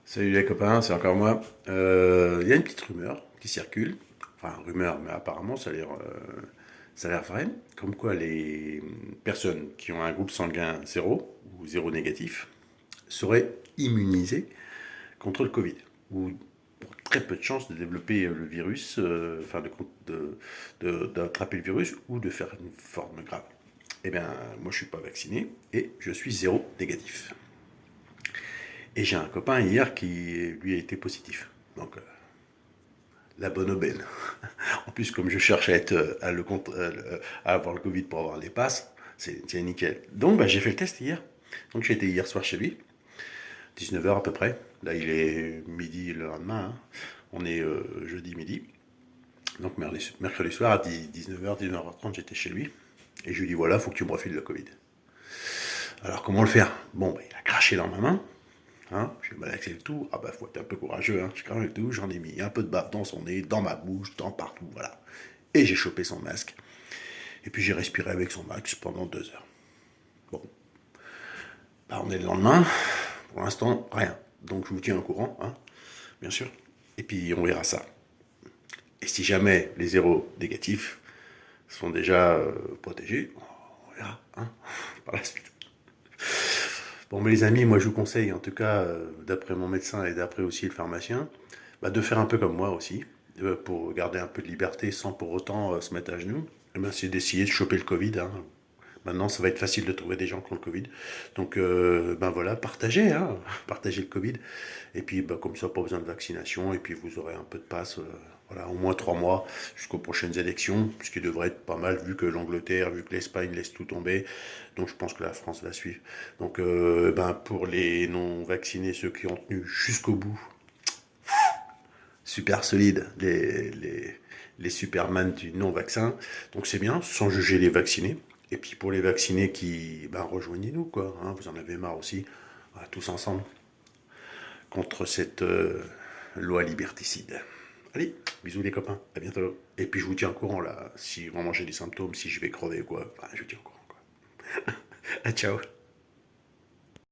Salut les copains, c'est encore moi. Il y a une petite rumeur qui circule, enfin rumeur, mais apparemment ça a l'air vrai, comme quoi les personnes qui ont un groupe sanguin zéro ou zéro négatif seraient immunisées contre le Covid, ou pour très peu de chances de développer le virus, enfin d'attraper le virus ou de faire une forme grave. Eh bien, moi je suis pas vacciné et je suis zéro négatif. Et j'ai un copain hier qui, lui, a été positif. Donc, la bonne aubaine. En plus, comme je cherche à être, à avoir le Covid pour avoir les passes, c'est nickel. Donc, bah, j'ai fait le test hier. Donc, j'ai été hier soir chez lui, 19h à peu près. Là, il est midi le lendemain, hein. On est jeudi midi. Donc, mercredi soir à 19h, 19h30, j'étais chez lui. Et je lui dis voilà, faut que tu me refiles le Covid. Alors, comment le faire? Bon, bah, il a craché dans ma main. Hein, j'ai malaxé le tout. Ah bah faut être un peu courageux, hein. J'ai craché le tout, j'en ai mis un peu de bave dans son nez, dans ma bouche, dans partout, voilà. Et j'ai chopé son masque. Et puis j'ai respiré avec son masque pendant 2 heures. Bon, bah on est le lendemain. Pour l'instant, rien. Donc je vous tiens au courant, hein, bien sûr. Et puis on verra ça. Et si jamais les zéros négatifs sont déjà protégés, on verra, hein, par la suite. Bon, mais les amis, moi je vous conseille, en tout cas, d'après mon médecin et d'après aussi le pharmacien, bah, de faire un peu comme moi aussi, pour garder un peu de liberté sans pour autant se mettre à genoux. Eh ben, c'est d'essayer de choper le Covid, hein. Maintenant, ça va être facile de trouver des gens qui ont le Covid. Donc, ben voilà, partagez, hein, partagez le Covid. Et puis, ben, comme ça, pas besoin de vaccination. Et puis, vous aurez un peu de passe, voilà, au moins 3 mois jusqu'aux prochaines élections, ce qui devrait être pas mal, vu que l'Angleterre, vu que l'Espagne laisse tout tomber. Donc, je pense que la France va suivre. Donc, ben, pour les non-vaccinés, ceux qui ont tenu jusqu'au bout, super solides, les Superman du non-vaccin. Donc c'est bien, sans juger les vaccinés. Et puis pour les vaccinés qui, ben, rejoignez-nous, quoi, hein, vous en avez marre aussi, tous ensemble, contre cette loi liberticide. Allez, bisous les copains, à bientôt. Et puis je vous tiens au courant là, si vraiment j'ai des symptômes, si je vais crever ou quoi, enfin, je vous tiens au courant quoi. Ah, ciao.